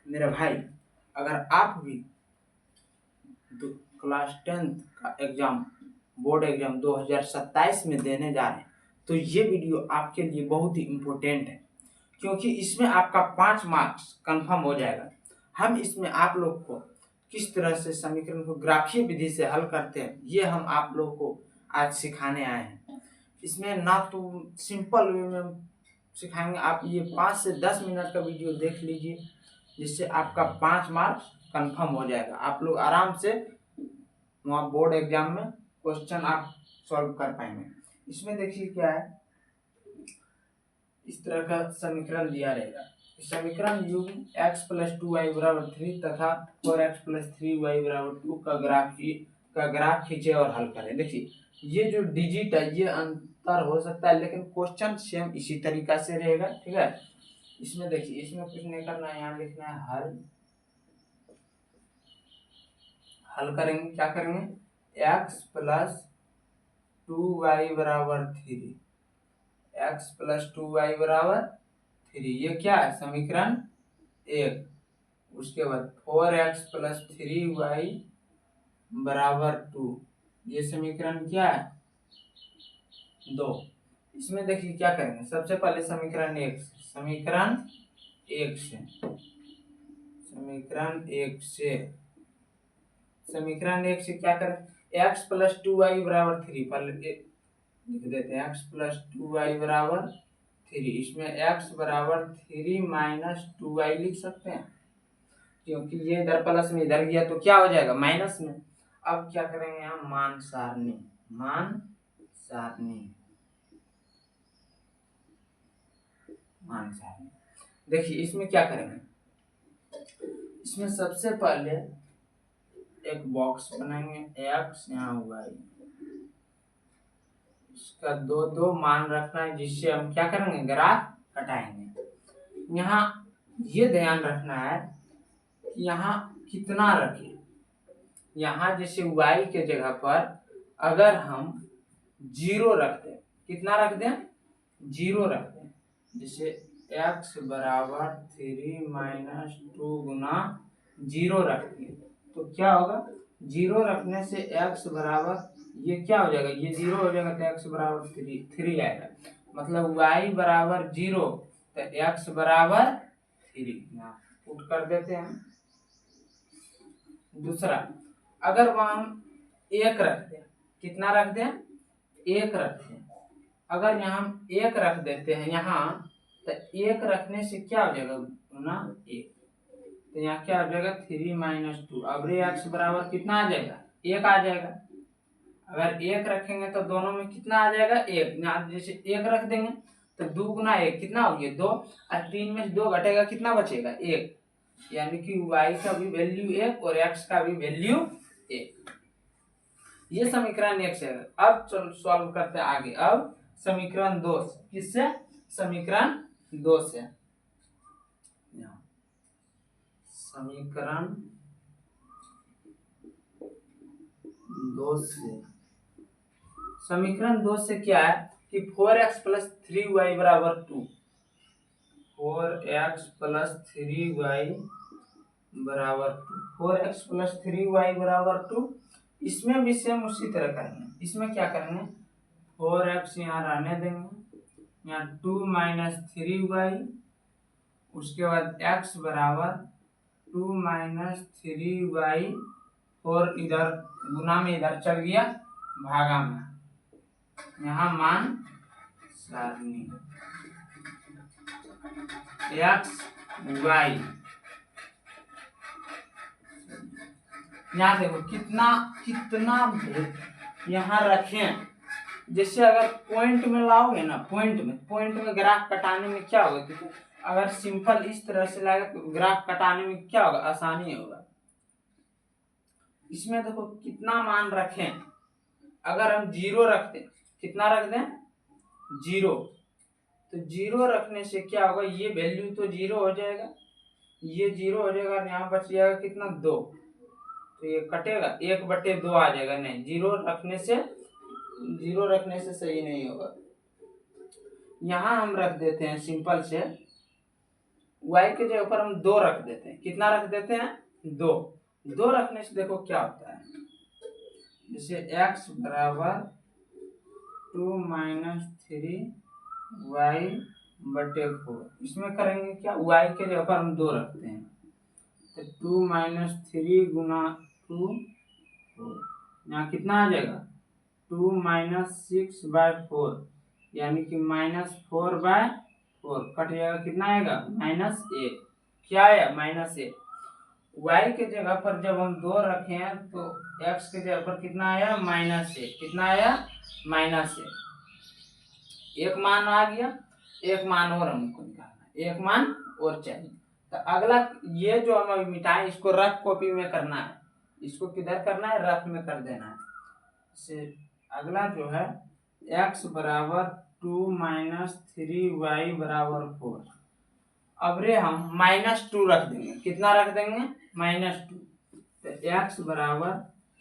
मेरे भाई, अगर आप भी क्लास 10th का एग्जाम, बोर्ड एग्जाम 2027 में देने जा रहे हैं, तो ये वीडियो आपके लिए बहुत ही इम्पोर्टेंट है, क्योंकि इसमें आपका 5 मार्क्स कंफर्म हो जाएगा। हम इसमें आप लोग को किस तरह से समीकरण को ग्राफीय विधि से हल करते हैं, ये हम आप लोग को आज सिखाने आए हैं। इसमें ना तो सिंपल वे में सिखाएंगे, आप ये 5 से 10 मिनट का वीडियो देख लीजिए, जिससे आपका 5 मार्क्स कंफर्म हो जाएगा। आप लोग आराम से वहाँ बोर्ड एग्जाम में क्वेश्चन आप सॉल्व कर पाएंगे। इसमें देखिए क्या है, इस तरह का समीकरण दिया रहेगा। समीकरण युग्म x + 2y = 3 तथा 4x + 3y = 2 का ग्राफ खींचे और हल करें। देखिए, ये जो डिजिट है ये अंतर हो सकता है, लेकिन क्वेश्चन सेम इसी तरीका से रहेगा। ठीक है, इसमें देखिए, इसमें कुछ नहीं करना है, यहाँ लिखना है हल करेंगे। क्या करेंगे, x + 2y = 3, x + 2y = 3, ये क्या है, समीकरण 1। उसके बाद 4x + 3y = 2, ये समीकरण क्या है, 2। इसमें देखिए क्या करेंगे, सबसे पहले समीकरण 1 से क्या करें, x + 2y = 3 पहले लिख देते हैं, x + 2y = 3। इसमें x = 3 - 2y लिख सकते हैं, क्योंकि ये इधर प्लस में इधर गया तो क्या हो जाएगा, माइनस में। अब क्या करेंगे, यहाँ मान सारणी देखिए, इसमें क्या करेंगे, इसमें सबसे पहले एक बॉक्स बनाएंगे, x यहाँ y, इसका 2 मान रखना है, जिससे हम क्या करेंगे, ग्राफ हटाएंगे। यहाँ ये ध्यान रखना है कि यहाँ कितना रखें। यहाँ जैसे y के जगह पर अगर हम 0 रख दें, कितना रख दें, 0 रख दें, जैसे x = 3 - 2 गुना 0 रख दिए, तो क्या होगा, 0 रखने से x बराबर, ये क्या हो जाएगा, ये 0 हो जाएगा, तो x = 3 आएगा। मतलब y = 0 तो x = 3, यहाँ पुट कर देते हैं। दूसरा, अगर वहां हम 1 रख दें, कितना रख दें, 1 रख दें, अगर यहाँ हम 1 रख देते हैं यहाँ, तो 1 रखने से क्या हो जाएगा, गुना 1, तो यहाँ क्या हो जाएगा, 3 - 2। अब x बराबर कितना आ जाएगा, 1 आ जाएगा। अगर 1 रखेंगे तो दोनों में कितना आ जाएगा, 1। यहाँ जैसे 1 रख देंगे तो 2 गुना 1 कितना हो गया, 2, और 3 में से 2 घटेगा, कितना बचेगा, 1। यानी कि y का भी वैल्यू 1 और x का भी वैल्यू 1। ये समीकरण 1 से। अब चलो सॉल्व करते हैं आगे। अब समीकरण 2 से, किससे, समीकरण 2 से, समीकरण 2 से, समीकरण 2 से क्या है कि 4x + 3y = 2, 4x + 3y = 2, 4x + 3y = 2। इसमें भी सेम उसी तरह करेंगे। इसमें क्या करेंगे, 4x यहाँ रहने देंगे, यहाँ 2 - 3y, उसके बाद x = 2 - 3y, और इधर गुना में इधर चल गया भागा में, यहाँ मान सारणी x y। यहाँ देखो कितना कितना यहाँ रखें, जैसे अगर पॉइंट में लाओगे ना, पॉइंट में ग्राफ कटाने में क्या होगा, क्योंकि अगर सिंपल इस तरह से लाएगा तो ग्राफ कटाने में क्या होगा, आसानी होगा। इसमें देखो कितना मान रखें, अगर हम 0 रखते, कितना रख दें, 0, तो 0 रखने से क्या होगा, ये वैल्यू तो 0 हो जाएगा, ये 0 हो जाएगा, और यहाँ बच जाएगा कितना, 2, तो ये कटेगा, 1/2 आ जाएगा। नहीं, 0 रखने से सही नहीं होगा। यहाँ हम रख देते हैं सिंपल से y के जगह पर हम 2 रख देते हैं। कितना रख देते हैं? 2। 2 रखने से देखो क्या होता है, जैसे x बराबर 2 माइनस 3y/4। इसमें करेंगे क्या, y के जगह पर हम 2 रखते हैं, तो 2 माइनस 3 गुना 2 4, यहाँ कितना आ जाएगा 2 माइनस 6/4, यानी कि -4/4 कट जाएगा, कितना आएगा -1। क्या आया -1। y के जगह पर जब हम 2 रखे हैं तो x के जगह पर कितना आया -1। कितना आया -1। एक मान आ गया, एक मान और हमको निकालना है, एक मान और चाहिए। तो अगला ये जो हम अभी मिटाएं इसको रफ कॉपी में करना है, इसको किधर करना है, रफ में कर देना है। से अगला जो है x बराबर 2 माइनस 3y/4। अब रे हम -2 रख देंगे। कितना रख देंगे -2। तो x बराबर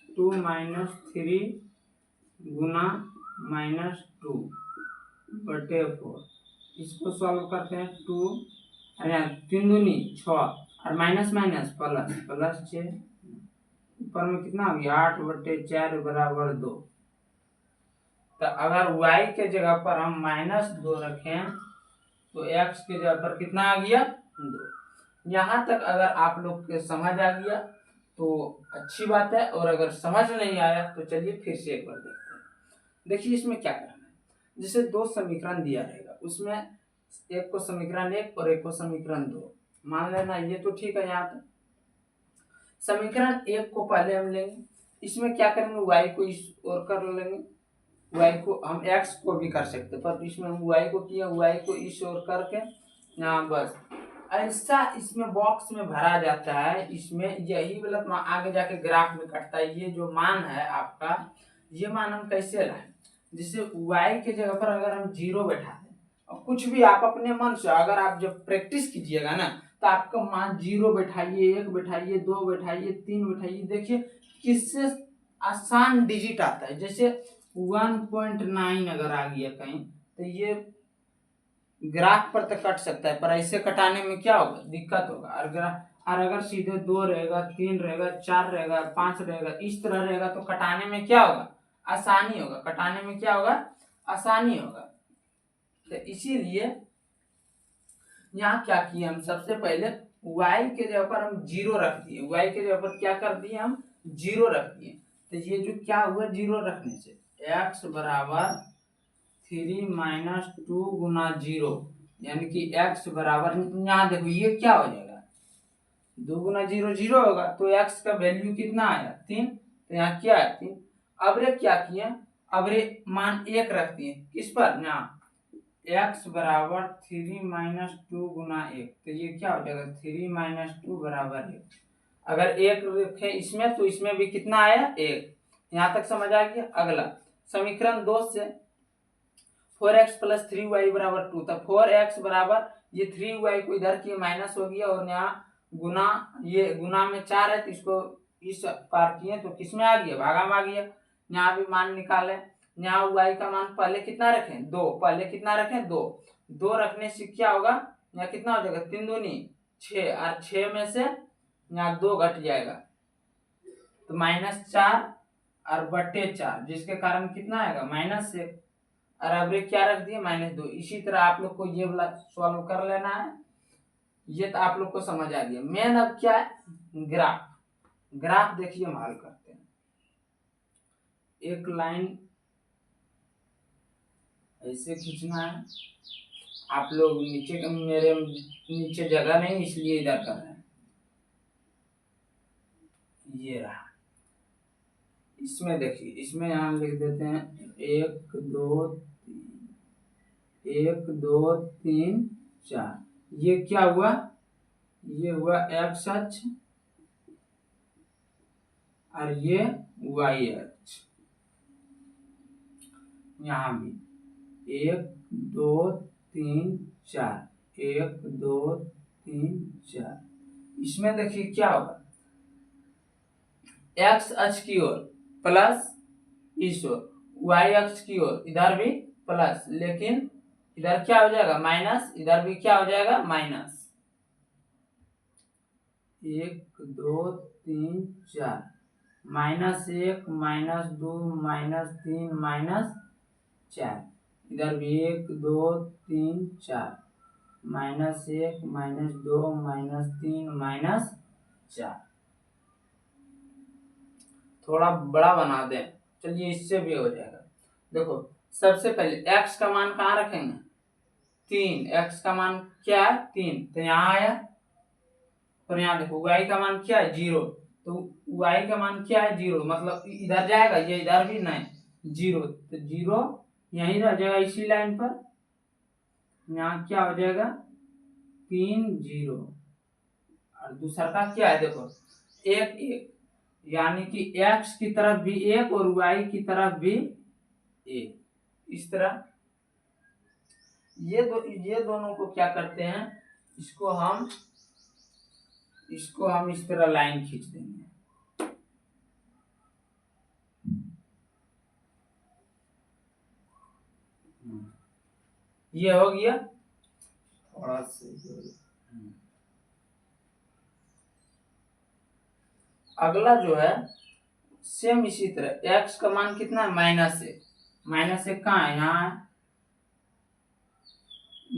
2 माइनस 3 गुना -2/4। इसको सॉल्व करते हैं। 2 अरे 3 दूनी 6 और माइनस माइनस प्लस, प्लस 6, ऊपर में कितना हो गया 8/4 बराबर 2। तो अगर y के जगह पर हम -2 रखें तो x के जगह पर कितना आ गया 2। यहाँ तक अगर आप लोग के समझ आ गया तो अच्छी बात है, और अगर समझ नहीं आया तो चलिए फिर से एक बार देखते हैं। देखिए इसमें क्या करना है, जैसे 2 समीकरण दिया रहेगा, उसमें एक को समीकरण 1 और एक को समीकरण 2 मान लेना, ये तो ठीक है। यहाँ तक समीकरण 1 को पहले हम लेंगे, इसमें क्या करेंगे y को इस और कर लेंगे, y को हम x को भी कर सकते, पर इसमें हम y को किया, y को इस ओर करके यहाँ बस ऐसा इसमें बॉक्स में भरा जाता है। इसमें यही गलत आगे जाके ग्राफ में कटता है। ये जो मान है आपका, ये मान हम कैसे लाएं, जैसे y के जगह पर अगर हम 0 बैठा दें, और कुछ भी आप अपने मन से अगर आप जब प्रैक्टिस कीजिएगा ना तो आपका मान 0 बैठाइए, 1 बैठाइए, 2 बैठाइए, 3 बैठाइए, देखिए किससे आसान डिजिट आता है। जैसे 1.9 अगर आ गया कहीं तो ये ग्राफ पर तो कट सकता है, पर ऐसे कटाने में क्या होगा, दिक्कत होगा। और अगर सीधे 2 रहेगा, 3 रहेगा, 4 रहेगा, 5 रहेगा, इस तरह रहेगा तो कटाने में क्या होगा, आसानी होगा। कटाने में क्या होगा, आसानी होगा। तो इसीलिए यहाँ क्या किए हम, सबसे पहले y के जगह पर हम 0 रख दिए। y के जगह पर क्या कर दिए हम 0 रख दिए। तो ये जो क्या हुआ 0 रखने से x बराबर 3 माइनस 2 गुना 0, यानी कि x बराबर, यहाँ देखो ये क्या हो जाएगा 2 गुना 0 0 होगा, तो x का वैल्यू कितना आया 3। तो यहाँ क्या है 3। अब रे क्या किया, अब रे मान 1 रख दिए, किस पर, यहाँ x बराबर 3 माइनस 2 गुना 1, तो ये क्या हो जाएगा 3 माइनस 2 बराबर 1। अगर 1 रखे इसमें तो इसमें भी कितना आया 1। यहाँ तक समझ आ गया। अगला समीकरण 2 से 4x प्लस 3y बराबर 2, तो 4x बराबर ये 3y को इधर किए माइनस हो गया, और यहाँ गुना, ये गुना में 4 है तो इसको इस पार किए तो किसमें आ गया, भागा में आ गया। यहाँ भी मान निकाले, यहाँ y का मान पहले कितना रखें 2, पहले कितना रखें 2। 2 रखने से क्या होगा, यहाँ कितना हो जाएगा 3 दूनी 6, और 6 में से यहाँ 2 घट जाएगा तो -4 और बटे 4, जिसके कारण कितना आएगा -1। और अब क्या रख दिए -2। इसी तरह आप लोग को ये वाला सॉल्व कर लेना है। ये तो आप लोग को समझ आ गया। मेन अब क्या है, ग्राफ। ग्राफ देखिए हम हल करते हैं। एक लाइन ऐसे खींचना है, आप लोग नीचे, मेरे नीचे जगह नहीं इसलिए इधर कर रहे हैं। ये रहा, इसमें देखिए, इसमें यहाँ लिख देते हैं 1 2 1 2 3 4। ये क्या हुआ, ये हुआ x अक्ष और ये y अक्ष। यहाँ भी 1 2 3 4, 1 2 3 4। इसमें देखिए क्या होगा, x अक्ष की ओर प्लस इस ओर, y अक्ष की ओर इधर भी प्लस, लेकिन इधर क्या हो जाएगा माइनस, इधर भी क्या हो जाएगा माइनस। 1 2 3 4 -1 -2 -3 -4, इधर भी 1 2 3 4 -1 -2 -3 -4। थोड़ा बड़ा बना दें, चलिए इससे भी हो जाएगा। देखो सबसे पहले x का मान कहाँ रखेंगे, 3, x का मान क्या है 3, तो यहाँ आया। और यहाँ देखो y का मान क्या है 0, तो y का मान क्या है 0, मतलब इधर जाएगा, ये इधर भी नहीं 0, तो 0 यहीं रह जाएगा इसी लाइन पर। यहाँ क्या हो जाएगा 3 0, और दूसरा का क्या है देखो 1 1, यानी कि x की तरफ भी 1 और y की तरफ भी 1। इस तरह ये दोनों को क्या करते हैं, इसको हम इस तरह लाइन खींच देंगे। ये हो गया, थोड़ा सा अगला जो है सेम इसी तरह x का मान कितना है -1 कहाँ है, यहाँ है,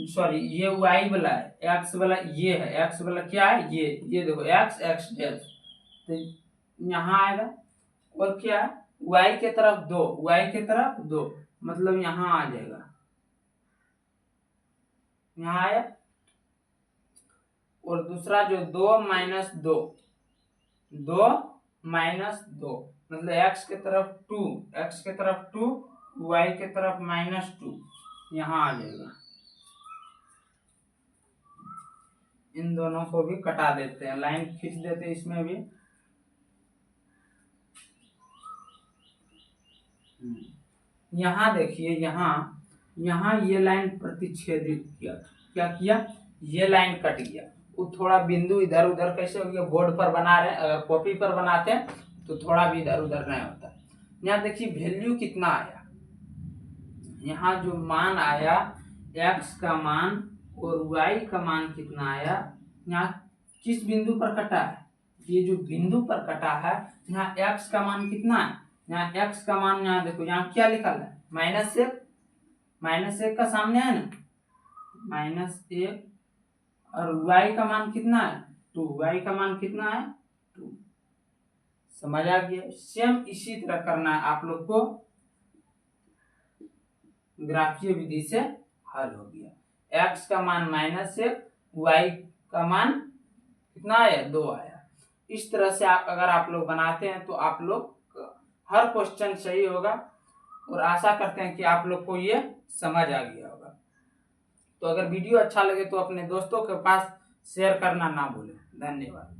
सॉरी ये y वाला है, x वाला ये है, x वाला क्या है ये देखो x x डैश, तो यहाँ आएगा। और क्या है y के तरफ 2, मतलब यहाँ आ जाएगा, यहाँ आया। और दूसरा जो 2 -2 मतलब x के तरफ 2 y के तरफ -2, यहाँ आ जाएगा। इन दोनों को भी कटा देते हैं, लाइन खींच देते हैं इसमें भी। यहाँ देखिए, यहाँ ये लाइन प्रतिच्छेदित किया, क्या किया, ये लाइन कट गया। वो थोड़ा बिंदु इधर उधर कैसे हो गया, बोर्ड पर बना रहे हैं, अगर कॉपी पर बनाते हैं तो थोड़ा भी इधर उधर नहीं होता। यहाँ देखिए वैल्यू कितना आया, यहाँ जो मान आया x का मान और y का मान कितना आया, यहाँ किस बिंदु पर कटा है, ये जो बिंदु पर कटा है, यहाँ x का मान कितना है, यहाँ x का मान यहाँ देखो, यहाँ क्या लिखा है -1 का सामने है ना -1, और y का मान कितना है 2, y का मान कितना है 2। समझ आ गया। सेम इसी तरह करना है आप लोग को, ग्राफीय विधि से हल हो गया। x का मान -1, y का मान कितना आया 2 आया। इस तरह से अगर आप लोग बनाते हैं तो आप लोग हर क्वेश्चन सही होगा, और आशा करते हैं कि आप लोग को ये समझ आ गया होगा। तो अगर वीडियो अच्छा लगे तो अपने दोस्तों के पास शेयर करना ना भूलें। धन्यवाद।